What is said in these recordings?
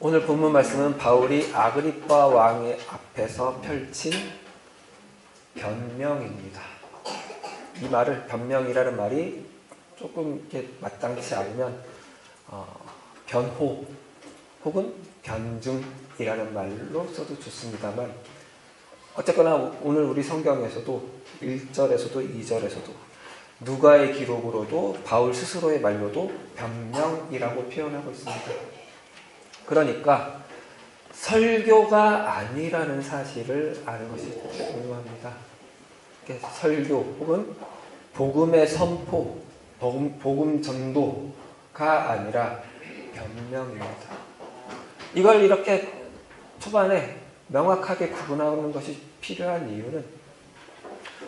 오늘 본문 말씀은 바울이 아그리빠 왕의 앞에서 펼친 변명입니다. 이 말을, 변명이라는 말이 조금 이렇게 마땅치 않으면 변호 혹은 변증이라는 말로 써도 좋습니다만, 어쨌거나 오늘 우리 성경에서도 1절에서도 2절에서도 누가의 기록으로도 바울 스스로의 말로도 변명이라고 표현하고 있습니다. 그러니까 설교가 아니라는 사실을 아는 것이 중요합니다. 설교 혹은 복음의 선포, 복음 전도가 아니라 변명입니다. 이걸 이렇게 초반에 명확하게 구분하는 것이 필요한 이유는,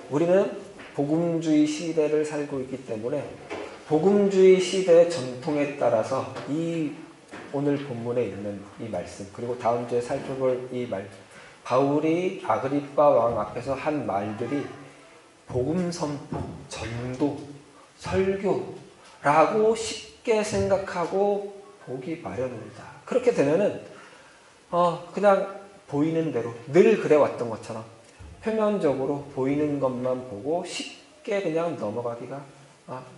우리는 복음주의 시대를 살고 있기 때문에 복음주의 시대의 전통에 따라서 이 오늘 본문에 있는 이 말씀, 그리고 다음 주에 살펴볼 이 말, 바울이 아그리빠 왕 앞에서 한 말들이 복음 선포, 전도, 설교라고 쉽게 생각하고 보기 마련입니다. 그렇게 되면은 그냥 보이는 대로 늘 그래왔던 것처럼 표면적으로 보이는 것만 보고 쉽게 그냥 넘어가기가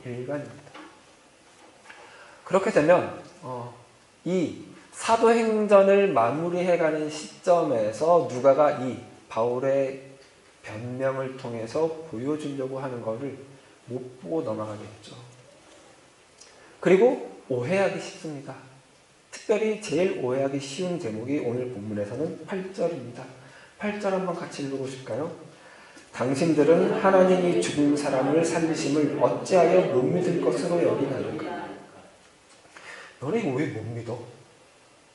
일반입니다. 그렇게 되면 이 사도행전을 마무리해가는 시점에서 누가가 이 바울의 변명을 통해서 보여주려고 하는 것을 못 보고 넘어가겠죠. 그리고 오해하기 쉽습니다. 특별히 제일 오해하기 쉬운 제목이 오늘 본문에서는 8절입니다. 8절 한번 같이 읽어보실까요? 당신들은 하나님이 죽은 사람을 살리심을 어찌하여 못 믿을 것으로 여기나는가? 너네 이거 왜 못 믿어?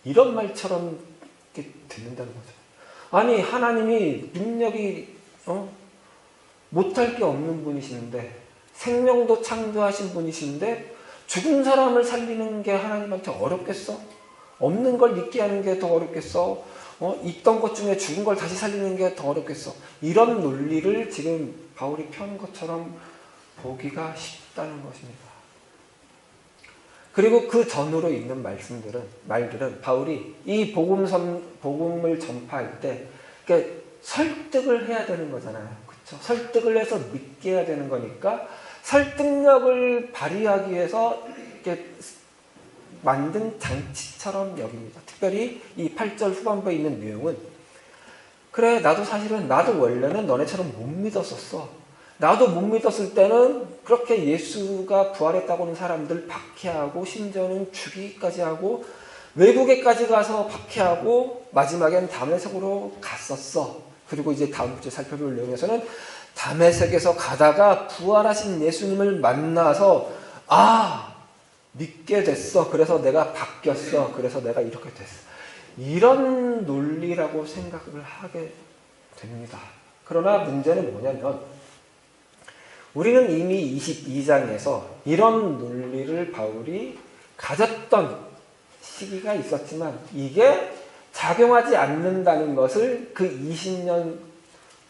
이런 말처럼 이렇게 듣는다는 거죠. 아니, 하나님이 능력이 못할 게 없는 분이신데, 생명도 창조하신 분이신데 죽은 사람을 살리는 게 하나님한테 어렵겠어? 없는 걸 믿게 하는 게 더 어렵겠어? 있던 것 중에 죽은 걸 다시 살리는 게 더 어렵겠어? 이런 논리를 지금 바울이 펴는 것처럼 보기가 쉽다는 것입니다. 그리고 그 전후로 있는 말들은 바울이 이 복음을 전파할 때 설득을 해야 되는 거잖아요. 그렇죠? 설득을 해서 믿게 해야 되는 거니까 설득력을 발휘하기 위해서 이렇게 만든 장치처럼 여깁니다. 특별히 이 8절 후반부에 있는 내용은, 그래, 나도 원래는 너네처럼 못 믿었었어. 나도 못 믿었을 때는 그렇게 예수가 부활했다고 하는 사람들 박해하고, 심지어는 죽이기까지 하고, 외국에까지 가서 박해하고, 마지막엔 다메섹으로 갔었어. 그리고 이제 다음 주에 살펴볼 내용에서는 다메섹에서 가다가 부활하신 예수님을 만나서 믿게 됐어. 그래서 내가 바뀌었어. 그래서 내가 이렇게 됐어. 이런 논리라고 생각을 하게 됩니다. 그러나 문제는 뭐냐면, 우리는 이미 22장에서 이런 논리를 바울이 가졌던 시기가 있었지만 이게 작용하지 않는다는 것을 그 20년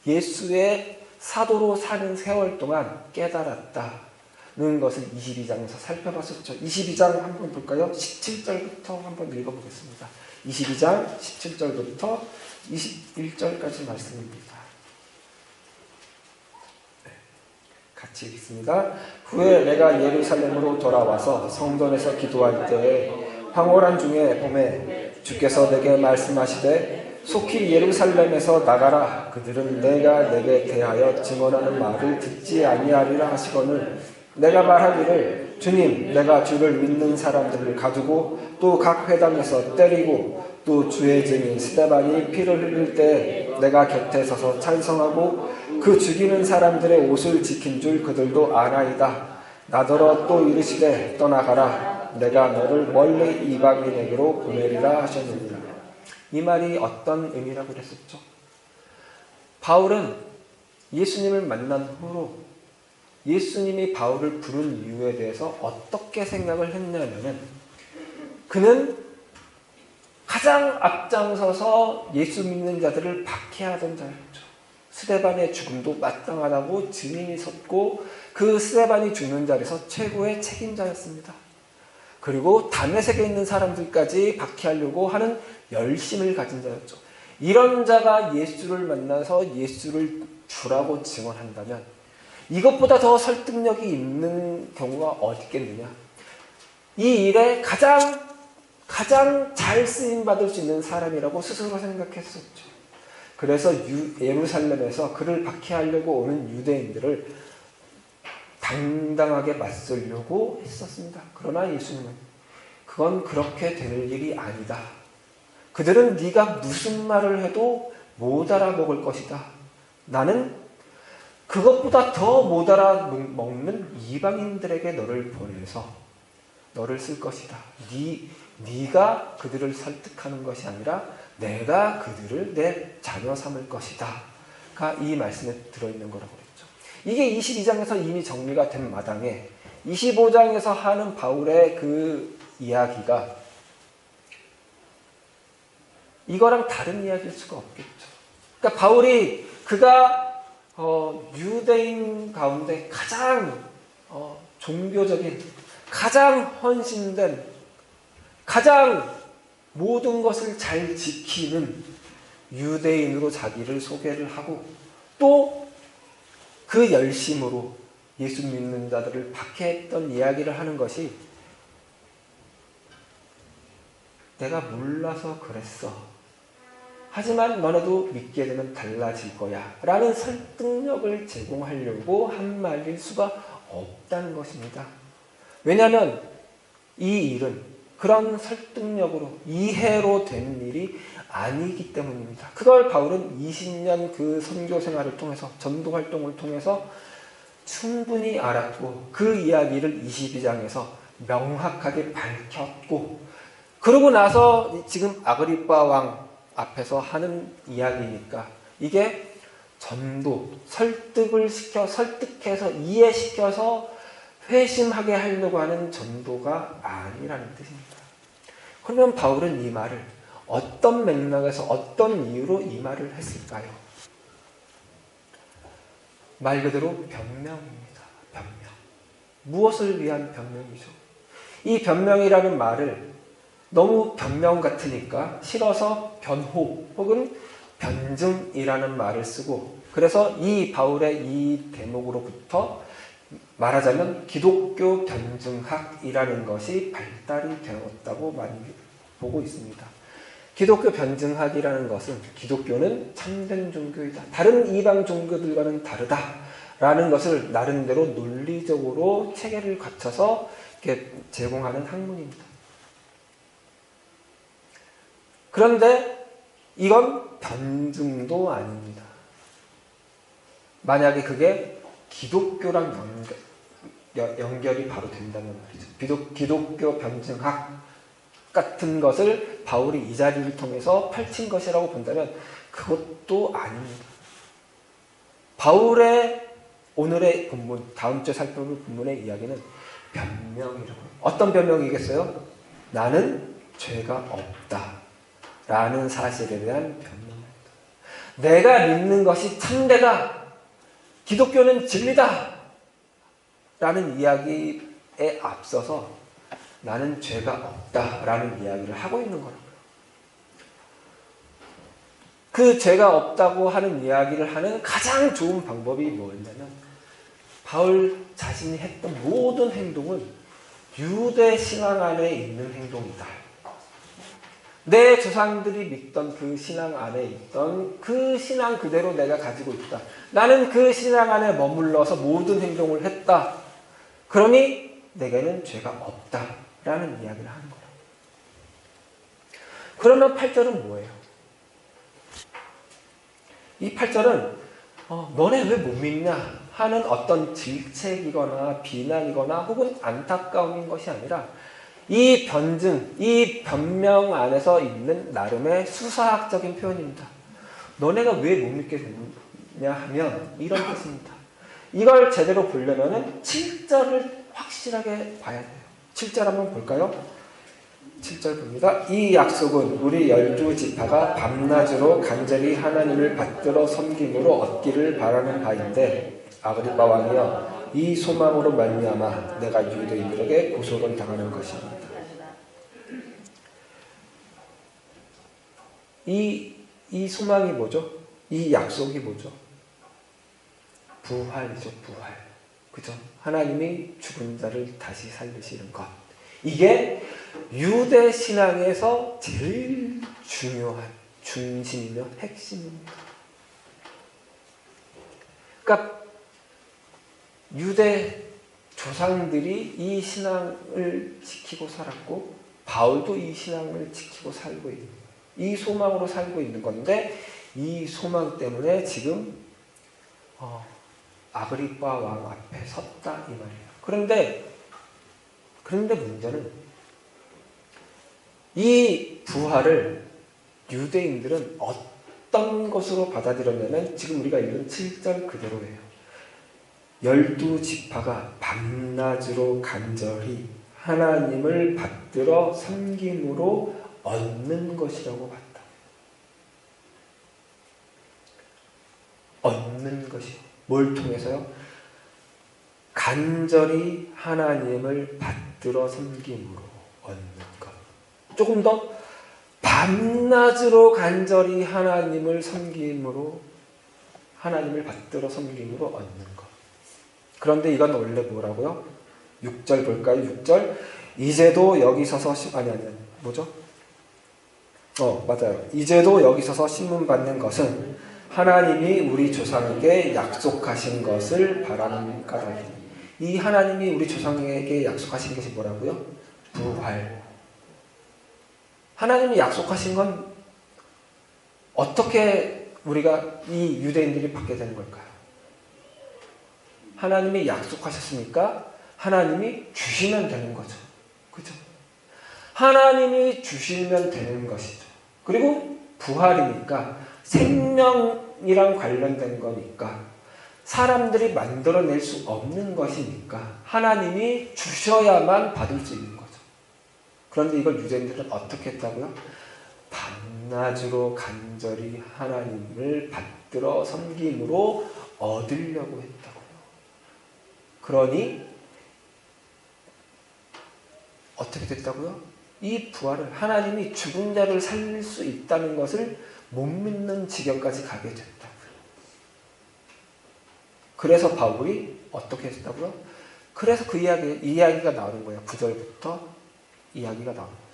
예수의 사도로 사는 세월 동안 깨달았다는 것을 22장에서 살펴봤었죠. 22장 한번 볼까요? 17절부터 한번 읽어보겠습니다. 22장 17절부터 21절까지 말씀입니다. 같이 읽습니다. 후에 내가 예루살렘으로 돌아와서 성전에서 기도할 때에 황홀한 중에 봄에 주께서 내게 말씀하시되 속히 예루살렘에서 나가라. 그들은 내가 내게 대하여 증언하는 말을 듣지 아니하리라 하시거늘, 내가 말하기를 주님, 내가 주를 믿는 사람들을 가두고 또 각 회당에서 때리고 또 주의 증인 스데반이 피를 흘릴 때 내가 곁에 서서 찬성하고 그 죽이는 사람들의 옷을 지킨 줄 그들도 아나이다. 나더러 또 이르시되 떠나가라. 내가 너를 멀리 이방인에게로 보내리라 하셨느니라. 이 말이 어떤 의미라고 그랬었죠? 바울은 예수님을 만난 후로 예수님이 바울을 부른 이유에 대해서 어떻게 생각을 했냐면은, 그는 가장 앞장서서 예수 믿는 자들을 박해하던 자였죠. 스데반의 죽음도 마땅하다고 증인이 섰고 그 스데반이 죽는 자리에서 최고의 책임자였습니다. 그리고 다메섹에 있는 사람들까지 박해하려고 하는 열심을 가진 자였죠. 이런 자가 예수를 만나서 예수를 주라고 증언한다면 이것보다 더 설득력이 있는 경우가 어디 있겠느냐. 이 일에 가장 잘 쓰임받을 수 있는 사람이라고 스스로 생각했었죠. 그래서 예루살렘에서 그를 박해하려고 오는 유대인들을 당당하게 맞서려고 했었습니다. 그러나 예수님은 그건 그렇게 될 일이 아니다. 그들은 네가 무슨 말을 해도 못 알아먹을 것이다. 나는 그것보다 더 못 알아먹는 이방인들에게 너를 보내서 너를 쓸 것이다. 네가 그들을 설득하는 것이 아니라 내가 그들을 내 자녀 삼을 것이다. 가 이 말씀에 들어있는 거라고 그랬죠. 이게 22장에서 이미 정리가 된 마당에 25장에서 하는 바울의 그 이야기가 이거랑 다른 이야기일 수가 없겠죠. 그러니까 바울이 그가 유대인 가운데 가장 종교적인, 가장 헌신된, 가장 모든 것을 잘 지키는 유대인으로 자기를 소개를 하고 또 그 열심으로 예수 믿는 자들을 박해했던 이야기를 하는 것이 내가 몰라서 그랬어. 하지만 너네도 믿게 되면 달라질 거야. 라는 설득력을 제공하려고 한 말일 수가 없다는 것입니다. 왜냐하면 이 일은 그런 설득력으로 이해로 된 일이 아니기 때문입니다. 그걸 바울은 20년 그 선교 생활을 통해서 전도 활동을 통해서 충분히 알았고 그 이야기를 22장에서 명확하게 밝혔고 그러고 나서 지금 아그리빠 왕 앞에서 하는 이야기니까 이게 전도, 설득해서 이해시켜서 회심하게 하려고 하는 전도가 아니라는 뜻입니다. 그러면 바울은 이 말을 어떤 맥락에서 어떤 이유로 이 말을 했을까요? 말 그대로 변명입니다. 변명. 무엇을 위한 변명이죠? 이 변명이라는 말을 너무 변명 같으니까 싫어서 변호 혹은 변증이라는 말을 쓰고 그래서 이 바울의 이 대목으로부터 말하자면 기독교 변증학이라는 것이 발달이 되었다고 많이 보고 있습니다. 기독교 변증학이라는 것은 기독교는 참된 종교이다. 다른 이방 종교들과는 다르다라는 것을 나름대로 논리적으로 체계를 갖춰서 이렇게 제공하는 학문입니다. 그런데 이건 변증도 아닙니다. 만약에 그게 기독교랑 연결이 바로 된다면 말이죠. 기독교 변증학 같은 것을 바울이 이 자리를 통해서 펼친 것이라고 본다면 그것도 아닙니다. 바울의 오늘의 본문, 다음 주에 살펴볼 본문의 이야기는 변명이라고. 어떤 변명이겠어요? 나는 죄가 없다 라는 사실에 대한 변명입니다. 내가 믿는 것이 참되다, 기독교는 진리다 라는 이야기에 앞서서 나는 죄가 없다라는 이야기를 하고 있는 거라고요. 그 죄가 없다고 하는 이야기를 하는 가장 좋은 방법이 뭐였냐면 바울 자신이 했던 모든 행동은 유대 신앙 안에 있는 행동이다. 내 조상들이 믿던 그 신앙 안에 있던 그 신앙 그대로 내가 가지고 있다. 나는 그 신앙 안에 머물러서 모든 행동을 했다. 그러니 내게는 죄가 없다. 라는 이야기를 하는 거예요. 그러면 8절은 뭐예요? 이 8절은 너네 왜 못 믿냐 하는 어떤 질책이거나 비난이거나 혹은 안타까움인 것이 아니라 이 변증, 이 변명 안에서 있는 나름의 수사학적인 표현입니다. 너네가 왜 못 믿게 됐냐 하면 이런 뜻입니다. 이걸 제대로 보려면 7절을 확실하게 봐야 돼요. 7절 한번 볼까요? 7절 봅니다. 이 약속은 우리 12지파가 밤낮으로 간절히 하나님을 받들어 섬김으로 얻기를 바라는 바인데 아그리빠 왕이여 이 소망으로 말미암아 내가 유대인들에게 고소를 당하는 것입니다. 이 소망이 뭐죠? 이 약속이 뭐죠? 부활이죠, 부활. 그죠? 하나님이 죽은 자를 다시 살리시는 것. 이게 유대 신앙에서 제일 중요한 중심이며 핵심입니다. 그러니까 유대 조상들이 이 신앙을 지키고 살았고 바울도 이 신앙을 지키고 살고 있는 거예요. 이 소망으로 살고 있는 건데 이 소망 때문에 지금 아그리빠 왕 앞에 섰다 이 말이에요. 그런데 문제는 이 부활을 유대인들은 어떤 것으로 받아들였냐면 지금 우리가 읽은 7절 그대로예요. 12지파가 밤낮으로 간절히 하나님을 받들어 섬김으로 얻는 것이라고 봤다. 얻는 것이 뭘 통해서요? 간절히 하나님을 받들어 섬김으로 얻는 것. 조금 더 밤낮으로 간절히 하나님을 섬김으로 하나님을 받들어 섬김으로 얻는 것. 그런데 이건 원래 뭐라고요? 6절 볼까요? 6절. 이제도 여기 서서 뭐죠? 맞아요. 이제도 여기 서서 신문 받는 것은 하나님이 우리 조상에게 약속하신 것을 바라는 까닭이니. 이 하나님이 우리 조상에게 약속하신 것이 뭐라고요? 부활. 하나님이 약속하신 건 어떻게 우리가 이 유대인들이 받게 되는 걸까요? 하나님이 약속하셨으니까 하나님이 주시면 되는 거죠. 그죠? 하나님이 주시면 되는 것이죠. 그리고 부활이니까 생명이랑 관련된 거니까 사람들이 만들어낼 수 없는 것이니까 하나님이 주셔야만 받을 수 있는 거죠. 그런데 이걸 유대인들은 어떻게 했다고요? 밤낮으로 간절히 하나님을 받들어 섬김으로 얻으려고 했다고요. 그러니 어떻게 됐다고요? 이 부활을 하나님이 죽은 자를 살릴 수 있다는 것을 못 믿는 지경까지 가게 됐다고요. 그래서 바울이 어떻게 했다고요? 그래서 그 이야기가 나오는 거예요. 9절부터 이야기가 나오는 거예요.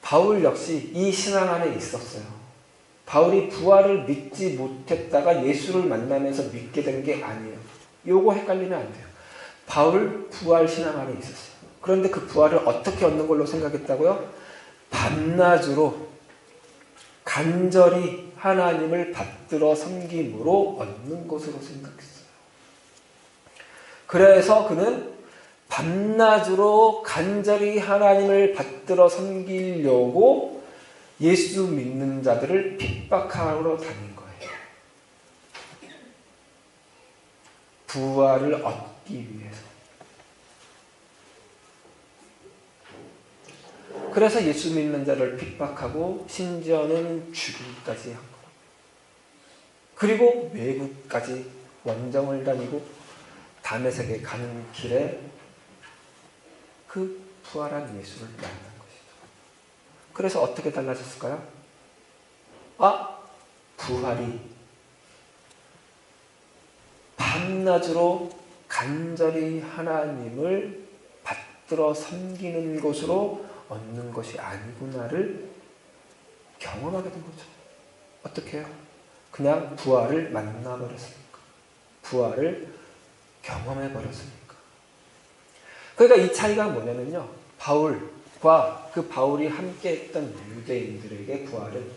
바울 역시 이 신앙 안에 있었어요. 바울이 부활을 믿지 못했다가 예수를 만나면서 믿게 된 게 아니에요. 요거 헷갈리면 안 돼요. 바울 부활 신앙 안에 있었어요. 그런데 그 부활을 어떻게 얻는 걸로 생각했다고요? 밤낮으로 간절히 하나님을 받들어 섬김으로 얻는 것으로 생각했어요. 그래서 그는 밤낮으로 간절히 하나님을 받들어 섬기려고 예수 믿는 자들을 핍박하러 다닌 거예요. 부활을 얻기 위해서. 그래서 예수 믿는 자를 핍박하고 심지어는 죽이기까지 한 거예요. 그리고 외국까지 원정을 다니고 다메섹에 가는 길에 그 부활한 예수를 만난 것이죠. 그래서 어떻게 달라졌을까요? 부활이 밤낮으로 간절히 하나님을 받들어 섬기는 것으로 얻는 것이 아니구나를 경험하게 된 거죠. 어떻게 해요? 그냥 부활을 만나버렸으니까. 부활을 경험해버렸으니까. 그러니까 이 차이가 뭐냐면요. 바울과 그 바울이 함께 했던 유대인들에게 부활은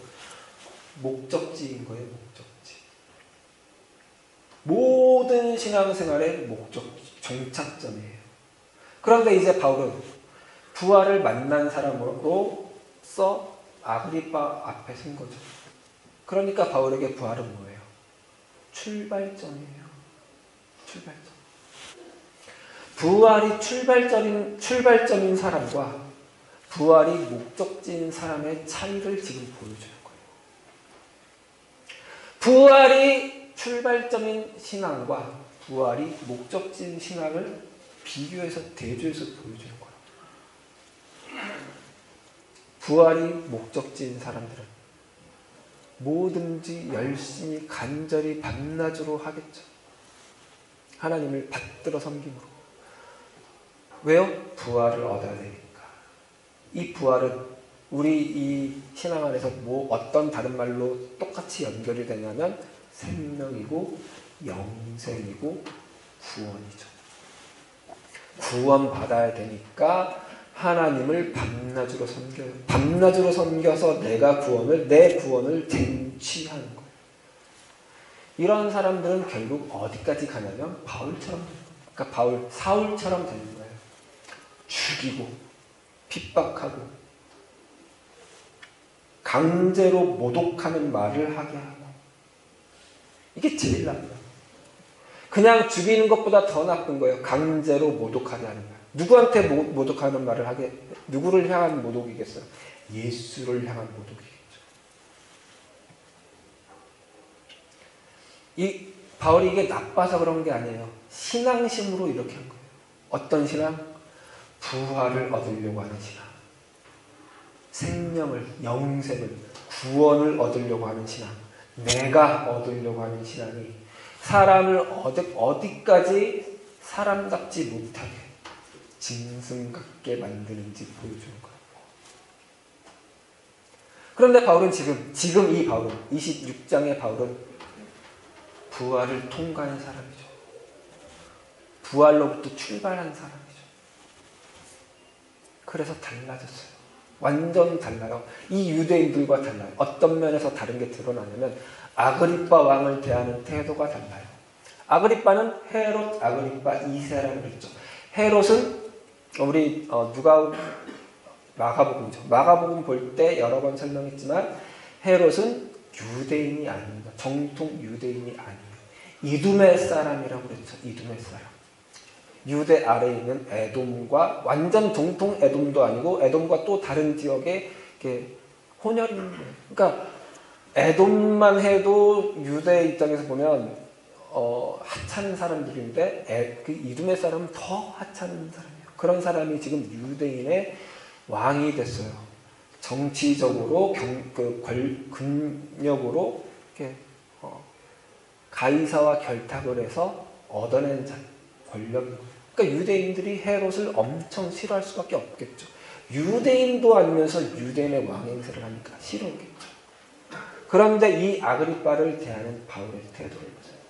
목적지인 거예요. 목적지. 모든 신앙생활의 종착점이에요. 그런데 이제 바울은 부활을 만난 사람으로서 아그리빠 앞에 선 거죠. 그러니까 바울에게 부활은 뭐예요? 출발점이에요. 출발점. 부활이 출발점인 사람과 부활이 목적지인 사람의 차이를 지금 보여주는 거예요. 부활이 출발점인 신앙과 부활이 목적지인 신앙을 비교해서 대조해서 보여주는 거예요. 부활이 목적지인 사람들은 뭐든지 열심히 간절히 밤낮으로 하겠죠. 하나님을 받들어 섬김으로. 왜요? 부활을 얻어야 되니까. 이 부활은 우리 이 신앙 안에서 어떤 다른 말로 똑같이 연결이 되냐면 생명이고 영생이고 구원이죠. 구원 받아야 되니까 하나님을 밤낮으로 섬겨요. 밤낮으로 섬겨서 내 구원을 쟁취하는 거예요. 이런 사람들은 결국 어디까지 가냐면 바울처럼, 그러니까 사울처럼 되는 거예요. 죽이고 핍박하고 강제로 모독하는 말을 하게 하고. 이게 제일 나빠요. 그냥 죽이는 것보다 더 나쁜 거예요. 강제로 모독하게 하는 말. 누구한테 모독하는 말을 하게, 누구를 향한 모독이겠어요? 예수를 향한 모독이겠죠. 이 바울이 이게 나빠서 그런 게 아니에요. 신앙심으로 이렇게 한 거예요. 어떤 신앙? 부활을 얻으려고 하는 신앙. 생명을, 영생을, 구원을 얻으려고 하는 신앙. 내가 얻으려고 하는 신앙이 사람을 어디까지 사람답지 못하게 짐승 같게 만드는지 보여주는 거예요. 그런데 바울은 지금 이 바울은 26장의 바울은 부활을 통과한 사람이죠. 부활로부터 출발한 사람이죠. 그래서 달라졌어요. 완전 달라요. 이 유대인들과 달라요. 어떤 면에서 다른 게 드러나냐면 아그리빠 왕을 대하는 태도가 달라요. 아그리빠는 헤롯 아그리빠 2세라고 그랬죠. 헤롯은 우리 마가복음이죠. 마가복음 볼 때 여러 번 설명했지만 헤롯은 유대인이 아닙니다. 정통 유대인이 아니에요. 이두메 사람이라고 그랬죠. 이두메 사람. 유대 아래에 있는 에돔과 완전 정통 에돔도 아니고 에돔과 또 다른 지역에 혼혈인 거예요. 그러니까 에돔만 해도 유대 입장에서 보면 하찮은 사람들인데 그 이두메 사람은 더 하찮은 사람이에요. 그런 사람이 지금 유대인의 왕이 됐어요. 정치적으로 근력으로 이렇게 가이사와 결탁을 해서 얻어낸 권력이에요. 그러니까 유대인들이 헤롯을 엄청 싫어할 수밖에 없겠죠. 유대인도 아니면서 유대인의 왕 행세를 하니까 싫었겠죠. 그런데 이 아그리빠를 대하는 바울의 태도를 보세요.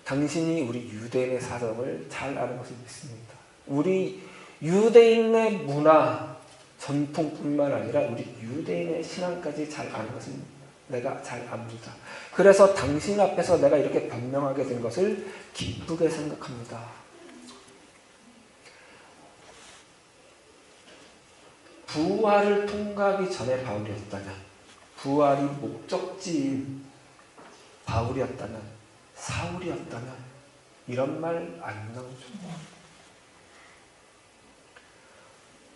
당신이 우리 유대인의 사정을 잘 아는 것을 믿습니다. 우리 유대인의 문화, 전통뿐만 아니라 우리 유대인의 신앙까지 잘 아는 것을 내가 잘 압니다. 그래서 당신 앞에서 내가 이렇게 변명하게 된 것을 기쁘게 생각합니다. 부활을 통과하기 전에 바울이었다면, 부활이 목적지인 바울이었다면, 사울이었다면 이런 말 안 나오죠.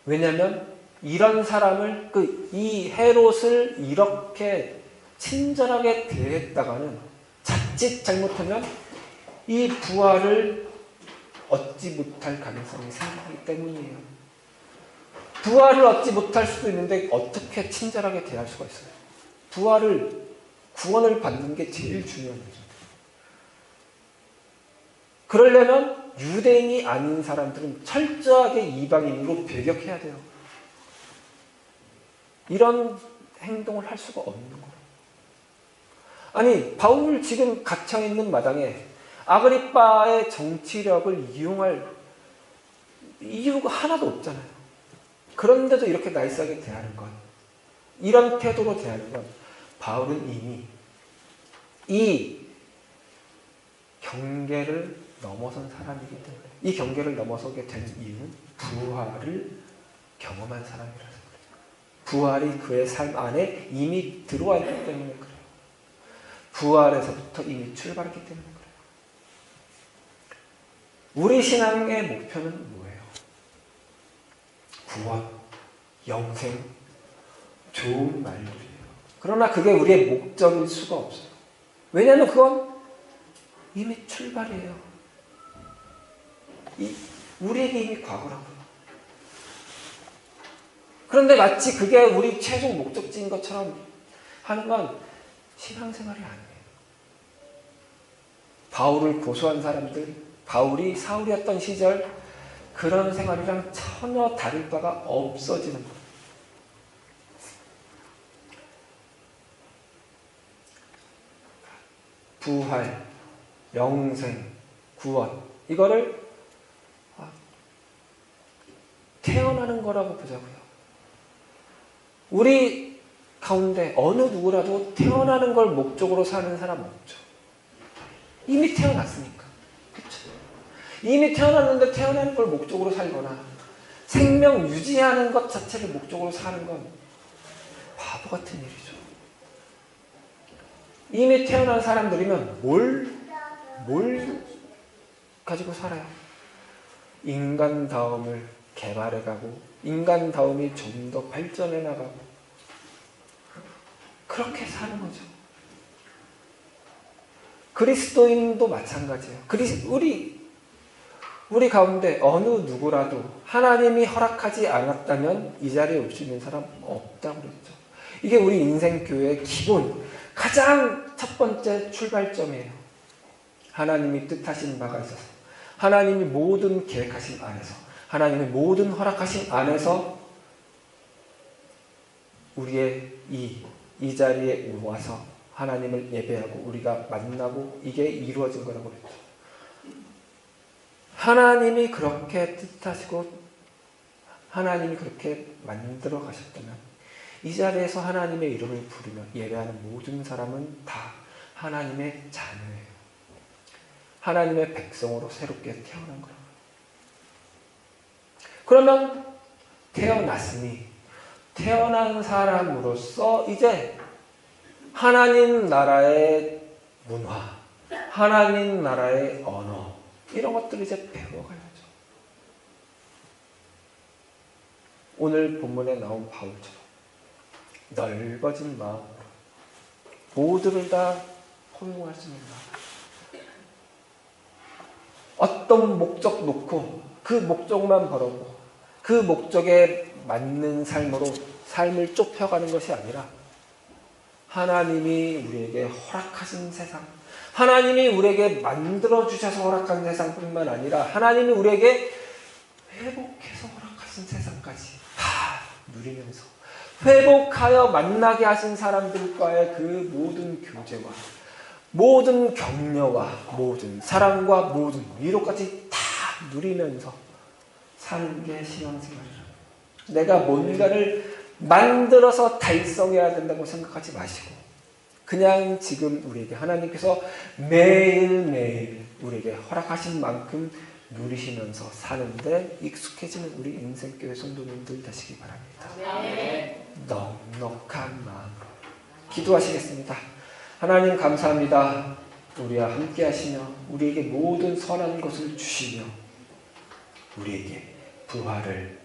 왜냐하면 이런 사람을 이 헤롯을 이렇게 친절하게 대했다가는 자칫 잘못하면 이 부활을 얻지 못할 가능성이 생기기 때문이에요. 부활을 얻지 못할 수도 있는데 어떻게 친절하게 대할 수가 있어요? 구원을 받는 게 제일 중요한 거죠. 그러려면 유대인이 아닌 사람들은 철저하게 이방인으로 배격해야 돼요. 이런 행동을 할 수가 없는 거예요. 아니, 바울 지금 갇혀있는 마당에 아그리빠의 정치력을 이용할 이유가 하나도 없잖아요. 그런데도 이렇게 나이스하게 대하는 건, 이런 태도로 대하는 건 바울은 이미 이 경계를 넘어선 사람이기 때문에, 이 경계를 넘어서게 된 이유는 부활을 경험한 사람이라서 그래요. 부활이 그의 삶 안에 이미 들어와 있기 때문에 그래요. 부활에서부터 이미 출발했기 때문에 그래요. 우리 신앙의 목표는 뭐예요? 구원, 영생, 좋은 말들이에요. 그러나 그게 우리의 목적일 수가 없어요. 왜냐하면 그건 이미 출발이에요. 우리에게 이미 과거라고요. 그런데 마치 그게 우리 최종 목적지인 것처럼 하는 건 신앙생활이 아니에요. 바울을 고소한 사람들, 바울이 사울이었던 시절 그런 생활이랑 전혀 다를 바가 없어지는 거예요. 부활, 영생, 구원, 이거를 태어나는 거라고 보자고요. 우리 가운데 어느 누구라도 태어나는 걸 목적으로 사는 사람 없죠. 이미 태어났으니까. 그렇죠? 이미 태어났는데 태어나는 걸 목적으로 살거나 생명 유지하는 것 자체를 목적으로 사는 건 바보 같은 일이죠. 이미 태어난 사람들이면 뭘 가지고 살아요? 인간다움을 개발해가고 인간다움이 좀 더 발전해 나가고 그렇게 사는 거죠. 그리스도인도 마찬가지예요. 우리 가운데 어느 누구라도 하나님이 허락하지 않았다면 이 자리에 올 수 있는 사람 없다고 그랬죠. 이게 우리 인생교회의 기본, 가장 첫 번째 출발점이에요. 하나님이 뜻하신 바가 있어서, 하나님이 모든 계획하신 안에서, 하나님의 모든 허락하신 안에서 우리의 이 자리에 와서 하나님을 예배하고 우리가 만나고 이게 이루어진 거라고 그랬죠. 하나님이 그렇게 뜻하시고 하나님이 그렇게 만들어 가셨다면 이 자리에서 하나님의 이름을 부르며 예배하는 모든 사람은 다 하나님의 자녀예요. 하나님의 백성으로 새롭게 태어난 거예요. 그러면 태어났으니 태어난 사람으로서 이제 하나님 나라의 문화, 하나님 나라의 언어 이런 것들을 이제 배워가야죠. 오늘 본문에 나온 바울처럼 넓어진 마음으로 모두를 다 포용할 수 있는 마음. 어떤 목적 놓고 그 목적만 바라고 그 목적에 맞는 삶으로 삶을 좁혀가는 것이 아니라 하나님이 우리에게 허락하신 세상, 하나님이 우리에게 만들어주셔서 허락한 세상뿐만 아니라 하나님이 우리에게 회복해서 허락하신 세상까지 다 누리면서 회복하여 만나게 하신 사람들과의 그 모든 교제와 모든 격려와 모든 사랑과 모든 위로까지 다 누리면서 사는 게 신앙생활이라. 내가 뭔가를 만들어서 달성해야 된다고 생각하지 마시고 그냥 지금 우리에게 하나님께서 매일매일 우리에게 허락하신 만큼 누리시면서 사는데 익숙해지는 우리 인생교회 성도님들 되시기 바랍니다. 네. 넉넉한 마음으로 기도하시겠습니다. 하나님 감사합니다. 우리와 함께 하시며 우리에게 모든 선한 것을 주시며 우리에게 부활을,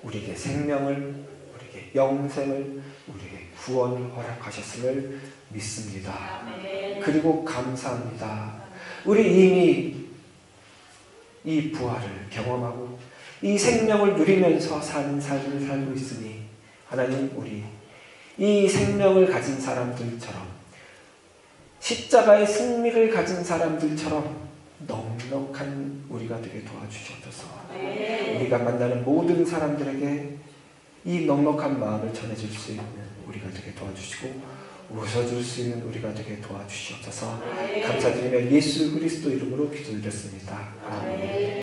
우리에게 생명을, 우리에게 영생을, 우리에게 구원을 허락하셨음을 믿습니다. 그리고 감사합니다. 우리 이미 이 부활을 경험하고 이 생명을 누리면서 사는 삶을 살고 있으니 하나님 우리 이 생명을 가진 사람들처럼 십자가의 승리를 가진 사람들처럼 넉넉한 우리가 되게 도와주시옵소서. 우리가 만나는 모든 사람들에게 이 넉넉한 마음을 전해줄 수 있는 우리가 되게 도와주시고 웃어줄 수 있는 우리가 되게 도와주시옵소서. 감사드리며 예수 그리스도 이름으로 기도드렸습니다. 아멘.